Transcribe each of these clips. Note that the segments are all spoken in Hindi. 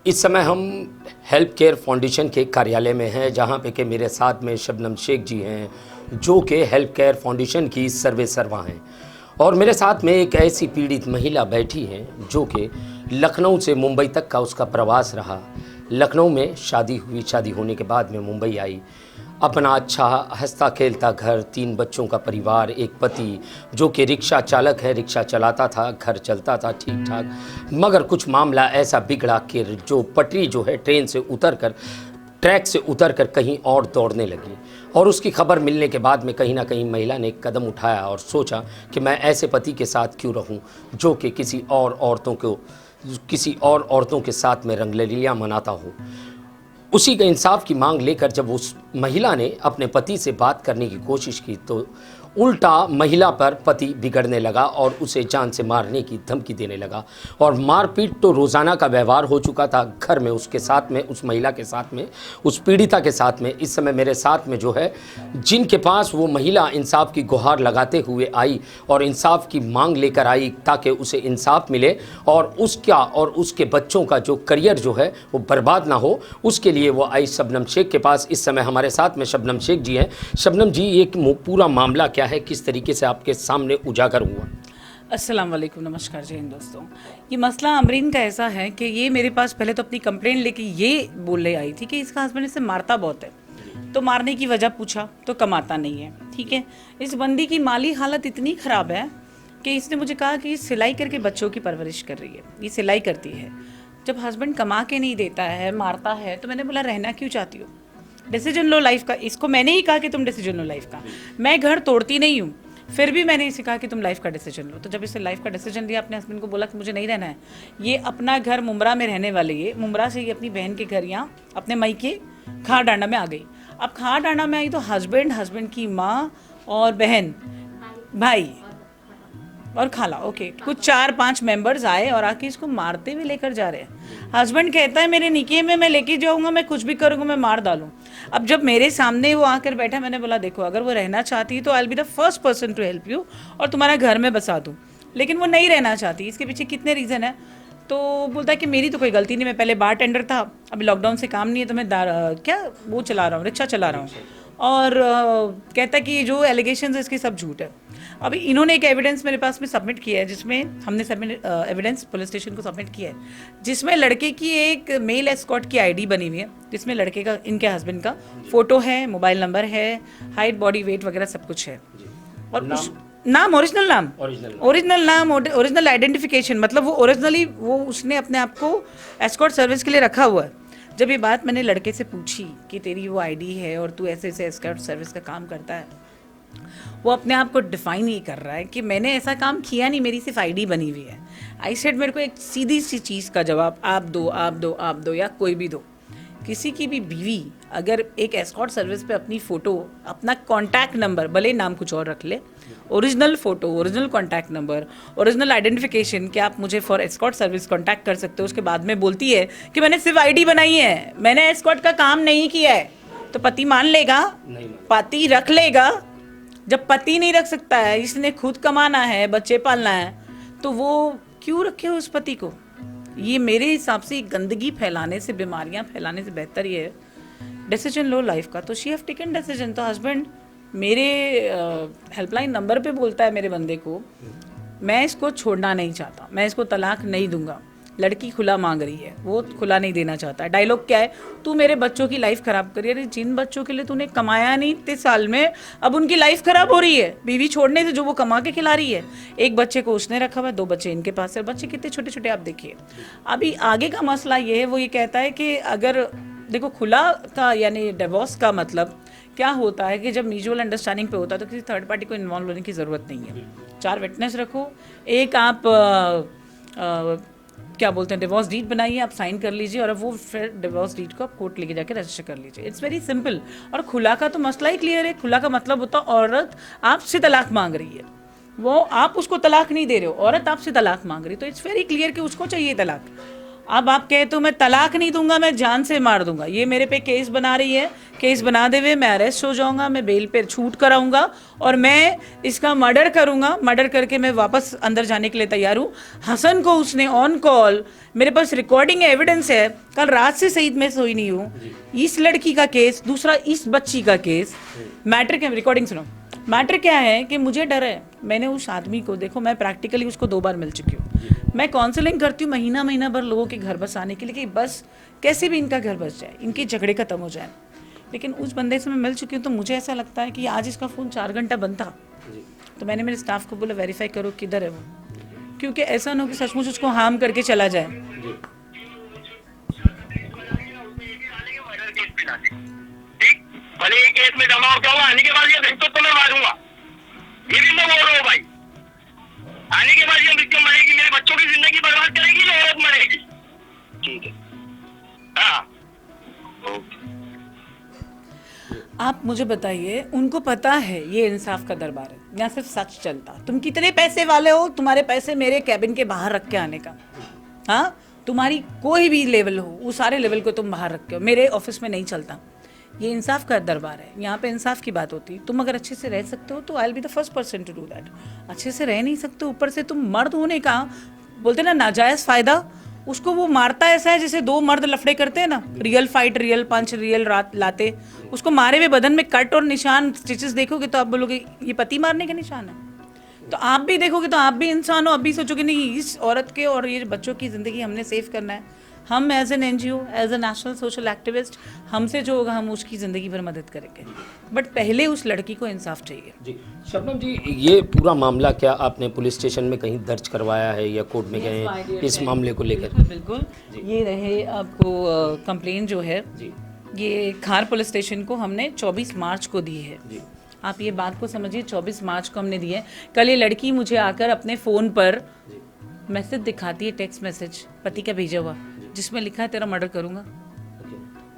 इस समय हम हेल्प केयर फाउंडेशन के कार्यालय में हैं, जहां पे कि मेरे साथ में शबनम शेख जी हैं जो कि हेल्प केयर फाउंडेशन की सर्वे सर्वा हैं। और मेरे साथ में एक ऐसी पीड़ित महिला बैठी हैं जो कि लखनऊ से मुंबई तक का उसका प्रवास रहा। लखनऊ में शादी हुई, शादी होने के बाद में मुंबई आई। अपना अच्छा हंसता खेलता घर, 3 बच्चों का परिवार, एक पति जो कि रिक्शा चालक है, रिक्शा चलाता था, घर चलता था ठीक ठाक। मगर कुछ मामला ऐसा बिगड़ा कि जो पटरी जो है ट्रेन से उतर कर, ट्रैक से उतर कर कहीं और दौड़ने लगी। और उसकी खबर मिलने के बाद में कहीं ना कहीं महिला ने एक कदम उठाया और सोचा कि मैं ऐसे पति के साथ क्यों रहूं जो कि किसी और औरतों के साथ में रंगलीलियां मनाता हो। उसी का इंसाफ की मांग लेकर जब उस महिला ने अपने पति से बात करने की कोशिश की तो उल्टा महिला पर पति बिगड़ने लगा और उसे जान से मारने की धमकी देने लगा। और मारपीट तो रोज़ाना का व्यवहार हो चुका था घर में, उसके साथ में, उस महिला के साथ में, उस पीड़िता के साथ में। इस समय मेरे साथ में जो है, जिनके पास वो महिला इंसाफ की गुहार लगाते हुए आई और इंसाफ की मांग लेकर आई ताकि उसे इंसाफ मिले और उसका और उसके बच्चों का जो करियर जो है वो बर्बाद ना हो, उसके लिए वो आई शबनम शेख के पास। इस समय हमारे साथ में शबनम शेख जी हैं। शबनम जी, ये पूरा मामला क्या है, किस तरीके से आपके सामने उजागर हुआ? अस्सलाम वालेकुम, नमस्कार, जय हिंद दोस्तों। ये मसला अमरीन का ऐसा है कि ये मेरे पास पहले तो अपनी कंप्लेंट लेके ये बोलने आई थी कि इसका हस्बैंड इसे मारता बहुत है। तो मारने की वजह पूछा तो कमाता नहीं है। ठीक है, इस बंदी की माली हालत इतनी ख़राब है कि इसने मुझे कहा कि सिलाई करके बच्चों की परवरिश कर रही है, ये सिलाई करती है। जब हस्बैंड कमा के नहीं देता है, मारता है, तो मैंने बोला रहना क्यों चाहती हो, डिसीजन लो लाइफ का। इसको मैंने ही कहा कि तुम डिसीजन लो लाइफ का। मैं घर तोड़ती नहीं हूँ, फिर भी मैंने इसे कहा कि तुम लाइफ का डिसीजन लो। तो जब इसे लाइफ का डिसीजन लिया, अपने हस्बैंड को बोला कि मुझे नहीं रहना है, ये अपना घर मुमरा में रहने वाले, ये मुमरा से ये अपनी बहन के घर यहाँ अपने मायके खार डांडा में आ गई। अब खार डांडा में आई तो हस्बैंड की माँ और बहन, भाई और खाला, ओके, कुछ 4-5 मेंबर्स आए और आके इसको मारते हुए लेकर जा रहे हैं। हस्बैंड कहता है मेरे निके में मैं लेके जाऊंगा, मैं कुछ भी करूंगा, मैं मार डालूं। अब जब मेरे सामने वो आकर बैठा, मैंने बोला देखो, अगर वो रहना चाहती है तो I will be the first person to help you और तुम्हारा घर में बसा दूँ, लेकिन वो नहीं रहना चाहती। इसके पीछे कितने रीज़न है। तो बोलता है कि मेरी तो कोई गलती नहीं, मैं पहले बार टेंडर था, अभी लॉकडाउन से काम नहीं है तो मैं क्या वो चला रहा हूँ, रिक्शा चला रहा हूँ। और कहता है कि जो एलिगेशन है इसके सब झूठ है। अभी इन्होंने एक एविडेंस मेरे पास में सबमिट किया है, जिसमें हमने एविडेंस पुलिस स्टेशन को सबमिट किया है, जिसमें लड़के की एक मेल एस्कॉर्ट की आईडी बनी हुई है, जिसमें लड़के का, इनके हस्बैंड का फोटो है, मोबाइल नंबर है, हाइट, बॉडी वेट वगैरह सब कुछ है। और नाम ओरिजिनल नाम, ओरिजिनल आइडेंटिफिकेशन, मतलब वो ओरिजिनली वो उसने अपने आप को एस्कॉर्ट सर्विस के लिए रखा हुआ है। जब ये बात मैंने लड़के से पूछी कि तेरी वो आईडी है और तू ऐसे ऐसे एस्कॉर्ट सर्विस का काम करता है, वो अपने आप को डिफाइन ही कर रहा है कि मैंने ऐसा काम किया नहीं, मेरी सिर्फ आईडी बनी हुई है। आई सेड मेरे को एक सीधी सी चीज़ का जवाब आप दो या कोई भी दो। किसी की भी बीवी अगर एक एस्कॉर्ट सर्विस पे अपनी फ़ोटो, अपना कॉन्टैक्ट नंबर, भले नाम कुछ और रख ले, original photo, original contact number, original identification कि आप मुझे फॉर एस्कॉर्ट सर्विस कॉन्टैक्ट कर सकते हो, उसके बाद में बोलती है कि मैंने सिर्फ आईडी बनाई है, मैंने एस्कॉर्ट का काम नहीं किया है, तो पति मान लेगा? पति रख लेगा। जब पति नहीं रख सकता है, इसने खुद कमाना है, बच्चे पालना है, तो वो क्यों रखे उस पति को? ये मेरे हिसाब से गंदगी फैलाने से, बीमारियां फैलाने से बेहतर ये है डिसीजन लो लाइफ का। तो शी हैव टेकन डिसीजन। तो हस्बैंड मेरे हेल्पलाइन नंबर पे बोलता है मेरे बंदे को, मैं इसको छोड़ना नहीं चाहता, मैं इसको तलाक नहीं दूंगा। लड़की खुला मांग रही है, वो खुला नहीं देना चाहता। डायलॉग क्या है, तू मेरे बच्चों की लाइफ खराब करी। अरे जिन बच्चों के लिए तूने कमाया नहीं इतने साल में, अब उनकी लाइफ खराब हो रही है बीवी छोड़ने से, जो वो कमा के खिला रही है। एक बच्चे को उसने रखा हुआ है, 2 बच्चे इनके पास है, बच्चे कितने छोटे छोटे आप देखिए। अभी आगे का मसला ये है, वो ये कहता है कि अगर देखो खुला का यानी डिवोर्स का मतलब क्या होता है कि जब म्यूचुअल अंडरस्टैंडिंग पे होता है तो किसी थर्ड पार्टी को इन्वॉल्व होने की ज़रूरत नहीं है। 4 विटनेस रखो, एक आप क्या बोलते हैं डिवोर्स डीड बनाइए, आप साइन कर लीजिए और अब वो फिर डिवोर्स डीड को आप कोर्ट लेके जाके रजिस्टर कर लीजिए। It's very simple. और खुला का तो मसला ही क्लियर है। खुला का मतलब होता है औरत आपसे तलाक मांग रही है, वो आप उसको तलाक नहीं दे रहे हो, औरत आपसे तलाक मांग रही है, तो इट्स वेरी क्लियर कि उसको चाहिए तलाक। अब आप कहे तो मैं तलाक नहीं दूंगा, मैं जान से मार दूंगा। ये मेरे पे केस बना रही है, केस बना दे हुए मैं अरेस्ट हो जाऊंगा, मैं बेल पे छूट कराऊंगा और मैं इसका मर्डर करूंगा। मर्डर करके मैं वापस अंदर जाने के लिए तैयार हूँ। हसन को उसने ऑन कॉल, मेरे पास रिकॉर्डिंग एविडेंस है, कल रात से सईद में सोई नहीं हूँ। इस लड़की का केस, दूसरा इस बच्ची का केस, मैटर क्या, रिकॉर्डिंग सुनो। मैटर क्या है कि मुझे डर है, मैंने उस आदमी को, देखो मैं प्रैक्टिकली उसको 2 बार मिल चुकी हूँ। मैं काउंसलिंग करती हूँ महीना भर लोगों के घर बसाने के लिए कि बस कैसे भी इनका घर बस जाए, इनके झगड़े खत्म हो जाए। लेकिन उस बंदे से मैं मिल चुकी हूँ तो मुझे ऐसा लगता है कि आज इसका फ़ोन 4 घंटा बंद था। तो मैंने मेरे स्टाफ को बोला वेरीफाई करो किधर है वो, क्योंकि ऐसा ना हो कि सचमुच उसको हार्म करके चला जाए। भले ही केस में जमा हो जाऊंगा, आने के बाद ये रिश्तों तो मैं मारूंगा, ये भी मैं बोल रहा हूँ भाई। आने के बाद ये मृत्यु मरेगी, मेरे बच्चों की जिंदगी बर्बाद करेगी, ये औरत मरेगी। ठीक है, हाँ ओके। आप मुझे बताइए, उनको पता है ये इंसाफ का दरबार है, यहाँ सिर्फ सच चलता। तुम कितने पैसे वाले हो, तुम्हारे पैसे मेरे कैबिन के बाहर रख के आने का, हाँ तुम्हारी कोई भी लेवल हो, वो सारे लेवल को तुम बाहर रख के हो, मेरे ऑफिस में नहीं चलता। ये इंसाफ का दरबार है, यहाँ पे इंसाफ की बात होती है। तुम अगर अच्छे से रह सकते हो तो I will be the first person to do that. अच्छे से रह नहीं सकते, ऊपर से तुम मर्द होने का बोलते ना नाजायज़ फ़ायदा, उसको वो मारता ऐसा है जैसे 2 मर्द लफड़े करते हैं ना, रियल फाइट, रियल पंच, रियल रात लाते, उसको मारे हुए बदन में कट और निशान, स्टिचेस देखोगे तो आप बोलोगे ये पति मारने का निशान है। तो आप भी देखोगे तो आप भी इंसान हो, आप भी सोचोगे नहीं इस औरत के और ये बच्चों की ज़िंदगी हमने सेव करना है। हम as an NGO, as a national social activist, हमसे जो होगा हम उसकी ज़िंदगी भर मदद करेंगे, बट पहले उस लड़की को इंसाफ चाहिए। जी शबनम जी, ये पूरा मामला क्या आपने पुलिस स्टेशन में कहीं दर्ज करवाया है या कोर्ट में गए हैं इस मामले को लेकर? बिल्कुल, ये रहे आपको कंप्लेन जो है, ये खार पुलिस स्टेशन को हमने 24 मार्च को दी है। आप ये बात को समझिए, 24 मार्च को हमने दी है। कल ये लड़की मुझे आकर अपने फ़ोन पर मैसेज दिखाती है, टेक्स्ट मैसेज पति का भेजा हुआ, जिसमें लिखा है तेरा मर्डर करूंगा।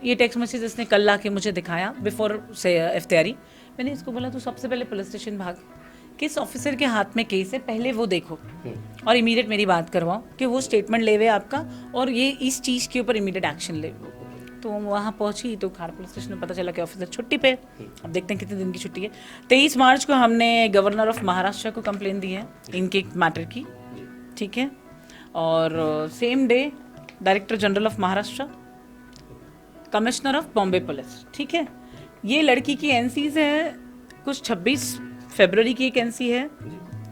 ये टेक्स्ट मैसेज इसने कल ला के मुझे दिखाया बिफोर से इफ्तियारी। मैंने इसको बोला तू सबसे पहले पुलिस स्टेशन भाग, किस ऑफिसर के हाथ में केस है पहले वो देखो और इमीडिएट मेरी बात करवाओ कि वो स्टेटमेंट लेवे आपका और ये इस चीज़ के ऊपर इमीडिएट एक्शन ले। तो वहाँ पहुँची तो खार पुलिस स्टेशन में पता चला कि ऑफिसर छुट्टी पे। अब देखते हैं कितने दिन की छुट्टी है। 23 मार्च को हमने गवर्नर ऑफ महाराष्ट्र को कंप्लेन दी है इनके मैटर की, ठीक है, और same day director general of Maharashtra, commissioner of Bombay police, ठीक है। ये लड़की की एनसीज है, कुछ 26 फरवरी की एक एनसी है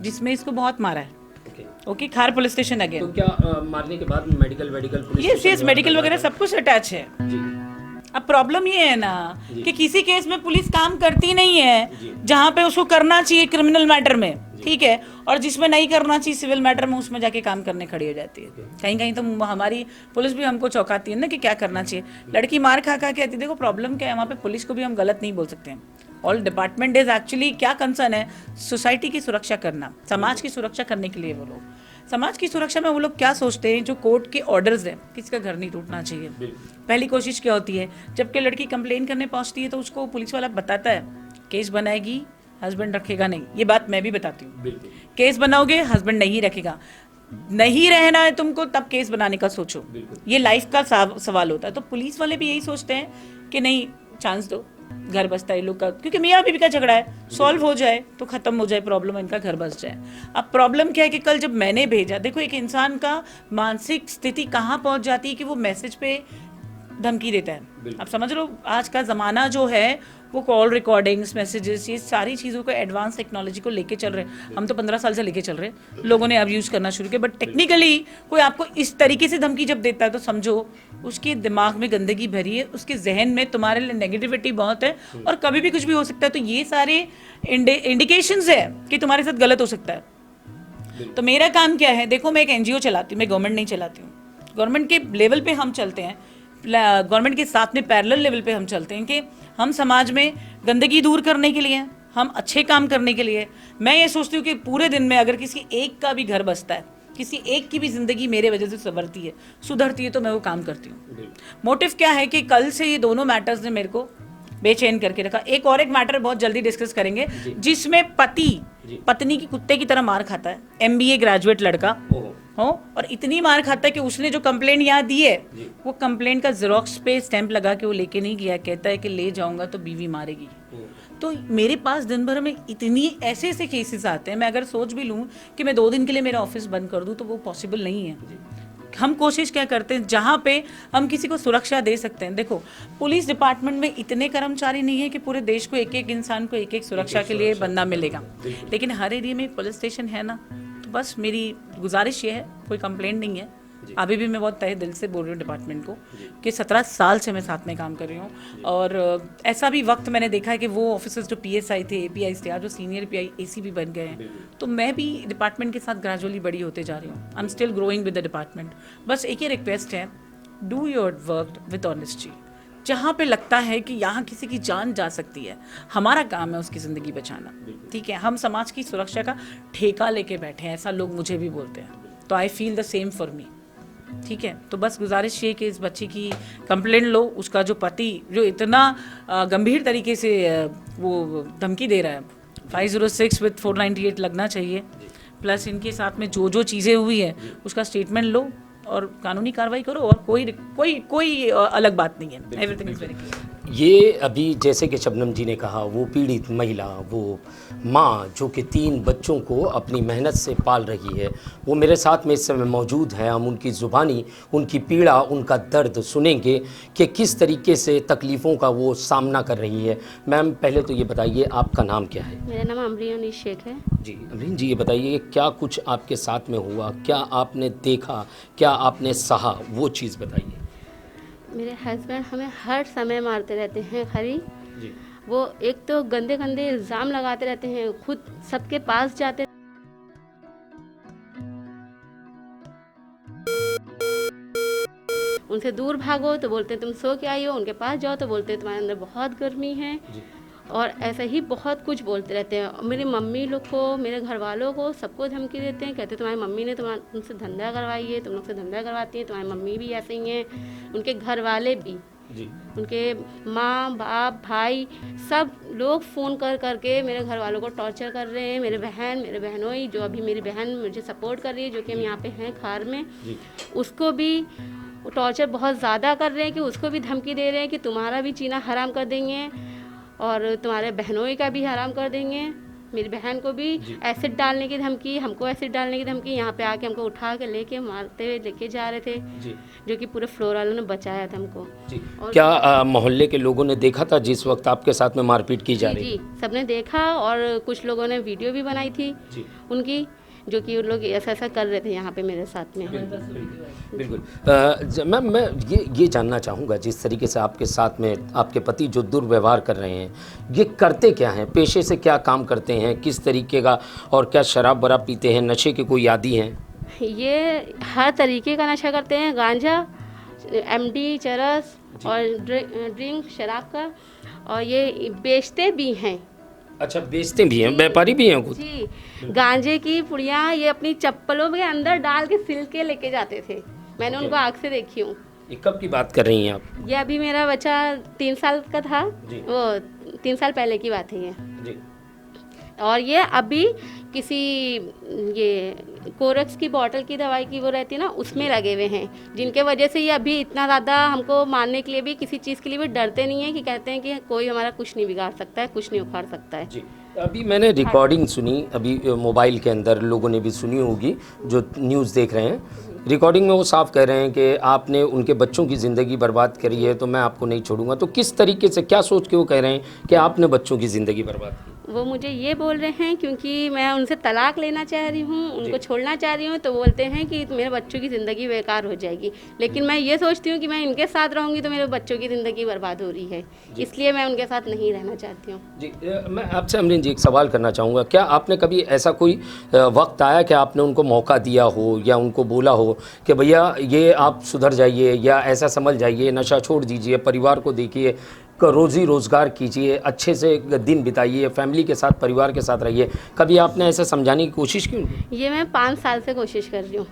जिसमें इसको बहुत मारा है। ओके, खार पुलिस स्टेशन अगेन। तो क्या मारने के बाद मेडिकल यस मेडिकल वगैरह सब कुछ अटैच है। अब प्रॉब्लम ये है ना कि किसी केस में पुलिस काम करती नहीं है जहाँ पे उसको करना चाहिए क्रिमिनल मैटर में, ठीक है, और जिसमें नहीं करना चाहिए सिविल मैटर में उसमें जाके काम करने खड़ी हो जाती है। कहीं कहीं तो हमारी पुलिस भी हमको चौंकाती है ना कि क्या करना चाहिए। लड़की मार खा खा के आती है। देखो प्रॉब्लम क्या है, वहाँ पे पुलिस को भी हम गलत नहीं बोल सकते हैं। ऑल डिपार्टमेंट इज एक्चुअली क्या कंसर्न है, सोसाइटी की सुरक्षा करना, समाज की सुरक्षा करने के लिए वो लोग, समाज की सुरक्षा में वो लोग क्या सोचते हैं, जो कोर्ट के ऑर्डर्स हैं, किसी का घर नहीं टूटना चाहिए। पहली कोशिश क्या होती है, जबकि लड़की कंप्लेन करने पहुंचती है तो उसको पुलिस वाला बताता है केस बनाएगी, हस्बैंड रखेगा नहीं। ये बात मैं भी बताती हूँ, केस बनाओगे हस्बैंड नहीं रखेगा, नहीं रहना है तुमको तब केस बनाने का सोचो। ये लाइफ का सवाल होता है। तो पुलिस वाले भी यही सोचते हैं कि नहीं चांस दो, घर बसता है लोग का, क्योंकि मियाँ बीवी का झगड़ा है, सॉल्व हो जाए तो खत्म हो जाए प्रॉब्लम, इनका घर बस जाए। अब प्रॉब्लम क्या है कि कल जब मैंने भेजा, देखो एक इंसान का मानसिक स्थिति कहाँ पहुँच जाती है कि वो मैसेज पे धमकी देता है। आप समझ लो आज का ज़माना जो है वो कॉल रिकॉर्डिंग्स, मैसेजेस, ये सारी चीज़ों को एडवांस टेक्नोलॉजी को लेके चल रहे हैं। हम तो 15 साल से लेके चल रहे हैं, लोगों ने अब यूज़ करना शुरू किया। बट टेक्निकली कोई आपको इस तरीके से धमकी जब देता है तो समझो उसके दिमाग में गंदगी भरी है, उसके जहन में तुम्हारे लिए नेगेटिविटी बहुत है और कभी भी कुछ भी हो सकता है। तो ये सारे इंडिकेशंस है कि तुम्हारे साथ गलत हो सकता है। तो मेरा काम क्या है, देखो मैं एक NGO चलाती हूँ, मैं गवर्नमेंट नहीं चलाती हूँ। गवर्नमेंट के लेवल पे हम चलते हैं, गवर्नमेंट के साथ में पैरेलल लेवल पे हम चलते हैं कि हम समाज में गंदगी दूर करने के लिए, हम अच्छे काम करने के लिए। मैं ये सोचती हूँ कि पूरे दिन में अगर किसी एक का भी घर बसता है, किसी एक की भी ज़िंदगी मेरे वजह से संवरती है, सुधरती है, तो मैं वो काम करती हूँ। मोटिव क्या है कि कल से ये दोनों मैटर्स ने मेरे को बेचैन करके रखा। एक और एक मैटर बहुत जल्दी डिस्कस करेंगे जिसमें पति पत्नी की कुत्ते की तरह मार खाता है, MBA ग्रेजुएट लड़का, हो, और इतनी मार खाता है कि उसने जो कंप्लेंट यहाँ दी है वो कंप्लेंट का जेरोक्स पे स्टैंप लगा के वो लेके नहीं गया, कहता है कि ले जाऊंगा तो बीवी मारेगी। तो मेरे पास दिन भर में इतनी ऐसे ऐसे केसेस आते हैं, मैं अगर सोच भी लूँ कि मैं 2 दिन के लिए मेरा ऑफिस बंद कर दूँ तो वो पॉसिबल नहीं है। हम कोशिश क्या करते हैं जहाँ पे हम किसी को सुरक्षा दे सकते हैं। देखो, पुलिस डिपार्टमेंट में इतने कर्मचारी नहीं है कि पूरे देश को एक एक इंसान को एक एक सुरक्षा के लिए बंदा मिलेगा, लेकिन हर एरिया में पुलिस स्टेशन है ना। तो बस मेरी गुजारिश ये है, कोई कंप्लेंट नहीं है, अभी भी मैं बहुत तहे दिल से बोल रही हूँ डिपार्टमेंट को कि 17 साल से मैं साथ में काम कर रही हूँ। और ऐसा भी वक्त मैंने देखा है कि वो ऑफिसर्स जो PSI थे, API थे, आज जो सीनियर PI ACP बन गए हैं। तो मैं भी डिपार्टमेंट के साथ ग्रेजुअली बड़ी होते जा रही हूँ। I am still growing with the department. बस एक ही रिक्वेस्ट है, do your work with honesty. जहाँ पे लगता है कि यहाँ किसी की जान जा सकती है, हमारा काम है उसकी ज़िंदगी बचाना, ठीक है। हम समाज की सुरक्षा का ठेका लेके बैठे हैं, ऐसा लोग मुझे भी बोलते हैं, तो I feel the same for me, ठीक है। तो बस गुजारिश ये कि इस बच्ची की कंप्लेंट लो, उसका जो पति जो इतना गंभीर तरीके से वो धमकी दे रहा है, 506 विद 498 लगना चाहिए, प्लस इनके साथ में जो जो चीज़ें हुई है उसका स्टेटमेंट लो और कानूनी कार्रवाई करो, और कोई अलग बात नहीं है। Everything is very clear. ये अभी जैसे कि शबनम जी ने कहा, वो पीड़ित महिला, वो माँ जो कि 3 बच्चों को अपनी मेहनत से पाल रही है, वो मेरे साथ में इस समय मौजूद है। हम उनकी ज़ुबानी, उनकी पीड़ा, उनका दर्द सुनेंगे कि किस तरीके से तकलीफ़ों का वो सामना कर रही है। मैम, पहले तो ये बताइए आपका नाम क्या है? मेरा नाम अमरीन शेख है। जी अमरीन जी, ये बताइए क्या कुछ आपके साथ में हुआ, क्या आपने देखा, क्या आपने सहा, वो चीज़ बताइए। मेरे हस्बैंड हमें हर समय मारते रहते हैं खरी। जी। वो एक तो गंदे गंदे इल्ज़ाम लगाते रहते हैं, खुद सबके पास जाते, उनसे दूर भागो तो बोलते हैं तुम सो के आई हो, उनके पास जाओ तो बोलते हैं तुम्हारे अंदर बहुत गर्मी है, और ऐसा ही बहुत कुछ बोलते रहते हैं। और मेरी मम्मी लोग को, मेरे घर वालों को, सबको धमकी देते हैं, कहते हैं तुम्हारी मम्मी ने तुमसे धंधा करवाई है, तुम लोग से धंधा करवाती हैं, तुम्हारी मम्मी भी ऐसे ही हैं, उनके घर वाले भी जी। उनके माँ बाप भाई सब लोग फ़ोन कर करके मेरे घर वालों को टॉर्चर कर रहे हैं। मेरे बहनोई जो अभी मेरी बहन मुझे सपोर्ट कर रही है, जो कि हम यहाँ पे हैं खार में, उसको भी टॉर्चर बहुत ज़्यादा कर रहे हैं, कि उसको भी धमकी दे रहे हैं कि तुम्हारा भी जीना हराम कर देंगे और तुम्हारे बहनोई का भी हराम कर देंगे। मेरी बहन को भी एसिड डालने की धमकी, हमको एसिड डालने की धमकी, यहाँ पे आके हमको उठा के लेके मारते हुए लेके जा रहे थे, जो कि पूरे फ्लोर वालों ने बचाया था हमको। और क्या मोहल्ले के लोगों ने देखा था जिस वक्त आपके साथ में मारपीट की जा रही? जी, सबने देखा, और कुछ लोगों ने वीडियो भी बनाई थी उनकी, जो कि उन लोग ऐसा ऐसा कर रहे थे यहाँ पे मेरे साथ में। बिल्कुल। मैम, मैं ये जानना चाहूँगा, जिस तरीके से आपके साथ में आपके पति जो दुर्व्यवहार कर रहे हैं, ये करते क्या हैं, पेशे से क्या काम करते हैं, किस तरीके का, और क्या शराब वराब पीते हैं, नशे के कोई आदी हैं? ये हर तरीके का नशा करते हैं, गांजा, MD, चरस और ड्रिंक शराब का, और ये बेचते भी हैं। अच्छा, बेचते भी हैं, व्यापारी भी हैं कुछ? जी, गांजे की पुड़ियाँ ये अपनी चप्पलों के अंदर डाल के सिल के लेके जाते थे, मैंने उनको आँख से देखी हूँ। ये कब की बात कर रही हैं आप? ये अभी मेरा बच्चा 3 साल का था, वो 3 साल पहले की बात है ये। जी। और ये अभी किसी ये कोरेक्स की बोतल की दवाई की वो रहती है ना, उसमें लगे हुए हैं, जिनके वजह से ये अभी इतना ज़्यादा हमको मारने के लिए भी, किसी चीज़ के लिए भी डरते नहीं है, कि कहते हैं कि कोई हमारा कुछ नहीं बिगाड़ सकता है, कुछ नहीं उखाड़ सकता है। जी। अभी मैंने रिकॉर्डिंग सुनी, अभी मोबाइल के अंदर लोगों ने भी सुनी होगी जो न्यूज़ देख रहे हैं। रिकॉर्डिंग में वो साफ कह रहे हैं कि आपने उनके बच्चों की ज़िंदगी बर्बाद करी है, तो मैं आपको नहीं छोड़ूंगा। तो किस तरीके से, क्या सोच के वो कह रहे हैं कि आपने बच्चों की ज़िंदगी बर्बाद की? वो मुझे ये बोल रहे हैं क्योंकि मैं उनसे तलाक लेना चाह रही हूँ, उनको छोड़ना चाह रही हूँ, तो बोलते हैं कि मेरे बच्चों की ज़िंदगी बेकार हो जाएगी। लेकिन मैं ये सोचती हूँ कि मैं इनके साथ रहूँगी तो मेरे बच्चों की ज़िंदगी बर्बाद हो रही है, इसलिए मैं उनके साथ नहीं रहना चाहती हूँ। जी, मैं आपसे अमरीन जी एक सवाल करना चाहूँगा, क्या आपने कभी ऐसा कोई वक्त आया कि आपने उनको मौका दिया हो या उनको बोला हो कि भैया ये आप सुधर जाइए, या ऐसा समझ जाइए, नशा छोड़ दीजिए, परिवार को देखिए, रोज़ी रोज़गार कीजिए, अच्छे से दिन बिताइए, फैमिली के साथ, परिवार के साथ रहिए? कभी आपने ऐसे समझाने की कोशिश की? ये मैं 5 साल से कोशिश कर रही हूँ,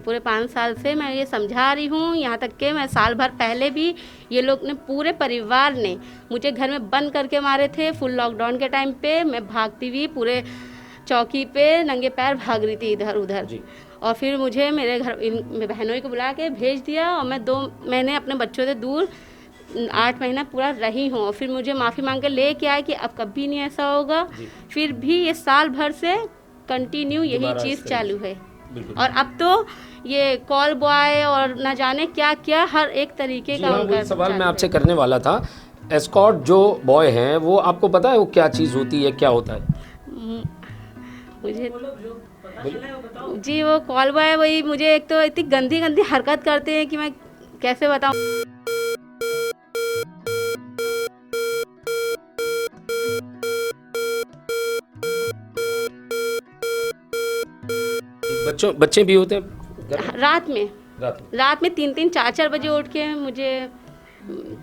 पूरे 5 साल से मैं ये समझा रही हूँ। यहाँ तक कि मैं साल भर पहले भी ये लोग ने, पूरे परिवार ने मुझे घर में बंद करके मारे थे। फुल लॉकडाउन के टाइम पे मैं भागती हुई पूरे चौकी पे नंगे पैर भाग रही थी इधर उधर, और फिर मुझे मेरे घर इन बहनों को बुला के भेज दिया और मैं 2 महीने अपने बच्चों से दूर 8 महीना पूरा रही हूँ। और फिर मुझे माफ़ी मांग के लेके आए कि अब कभी नहीं ऐसा होगा। फिर भी ये साल भर से कंटिन्यू यही चीज़ चालू है। और अब तो ये कॉल बॉय और ना जाने क्या क्या हर एक तरीके का उनका सवाल मैं आपसे करने वाला था। एस्कॉर्ट जो बॉय हैं वो आपको पता है वो क्या चीज़ होती है, क्या होता है? मुझे जी वो कॉल बॉय वही, मुझे एक तो इतनी गंदी गंदी हरकत करते हैं कि मैं कैसे बताऊं। बच्चे भी होते हैं रात में 3-3 4-4 बजे उठ के मुझे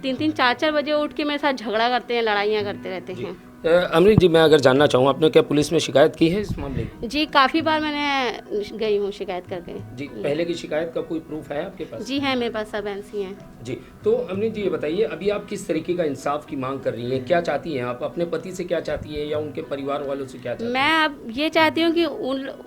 3-3 4-4 बजे उठ के मेरे साथ झगड़ा करते हैं, लड़ाइयाँ करते रहते हैं। अमरीन जी, मैं अगर जानना चाहूँ, आपने क्या पुलिस में शिकायत की है इस मामले की? जी काफ़ी बार मैंने गई हूँ शिकायत करके। जी, पहले की शिकायत का कोई प्रूफ है आपके पास? जी है, मेरे पास सब ऐसी हैं। जी, तो अमरीन जी ये बताइए, अभी आप किस तरीके का इंसाफ की मांग कर रही हैं? क्या चाहती हैं आप? अपने पति से क्या चाहती हैं या उनके परिवार वालों से क्या चाहती हैं? मैं अब ये चाहती हूँ कि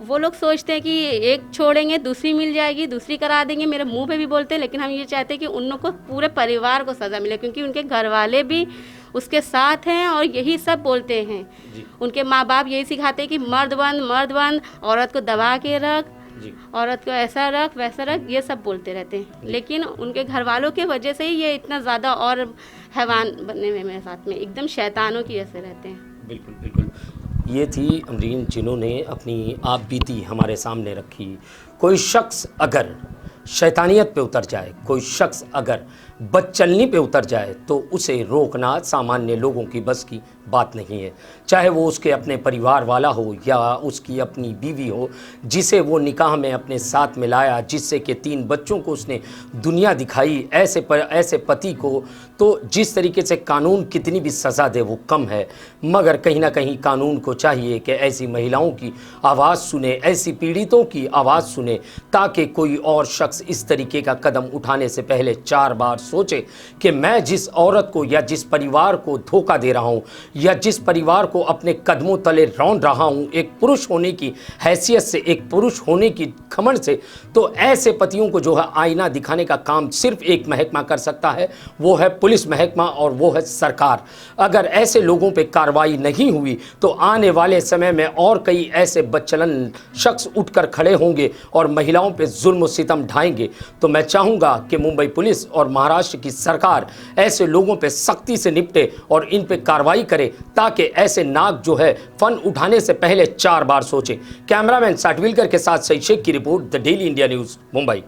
वो लोग सोचते हैं कि एक छोड़ेंगे दूसरी मिल जाएगी, दूसरी करा देंगे, मेरे मुंह पे भी बोलते हैं, लेकिन हम ये चाहते हैं कि उन लोग को पूरे परिवार को सज़ा मिले, क्योंकि उनके घर वाले भी उसके साथ हैं और यही सब बोलते हैं। उनके माँ बाप यही सिखाते हैं कि मर्द बन, औरत को दबा के रख, औरत को ऐसा रख वैसा रख, ये सब बोलते रहते हैं। लेकिन उनके घर वालों के वजह से ही ये इतना ज़्यादा और हैवान बनने में मेरे साथ में एकदम शैतानों की जैसे रहते हैं। बिल्कुल बिल्कुल। ये थी अमरीन जिन्होंने अपनी आप बीती हमारे सामने रखी। कोई शख्स अगर शैतानियत पे उतर जाए, कोई शख्स अगर बदचलनी पे उतर जाए, तो उसे रोकना सामान्य लोगों की बस की बात नहीं है। चाहे वो उसके अपने परिवार वाला हो या उसकी अपनी बीवी हो, जिसे वो निकाह में अपने साथ मिलाया, जिससे कि 3 बच्चों को उसने दुनिया दिखाई, ऐसे पति को तो जिस तरीके से कानून कितनी भी सज़ा दे वो कम है। मगर कहीं ना कहीं कानून को चाहिए कि ऐसी महिलाओं की आवाज़ सुने, ऐसी पीड़ितों की आवाज़ सुने, ताकि कोई और शख्स इस तरीके का कदम उठाने से पहले 4 बार सोचे कि मैं जिस औरत को या जिस परिवार को धोखा दे रहा हूँ या जिस परिवार को अपने कदमों तले रौंद रहा हूँ, एक पुरुष होने की हैसियत से, एक पुरुष होने की घमंड से, तो ऐसे पतियों को जो है आईना दिखाने का काम सिर्फ एक महकमा कर सकता है, वो है पुलिस महकमा और वो है सरकार। अगर ऐसे लोगों पे कार्रवाई नहीं हुई तो आने वाले समय में और कई ऐसे बदचलन शख्स उठकर खड़े होंगे और महिलाओं पे जुल्म और सितम ढाएंगे। तो मैं चाहूँगा कि मुंबई पुलिस और महाराष्ट्र की सरकार ऐसे लोगों पे सख्ती से निपटे और इन पे कार्रवाई करे, ताकि ऐसे नाग जो है फन उठाने से पहले 4 बार सोचे। कैमरामैन साटविलकर के साथ सही शेख की report, the daily India news, Mumbai.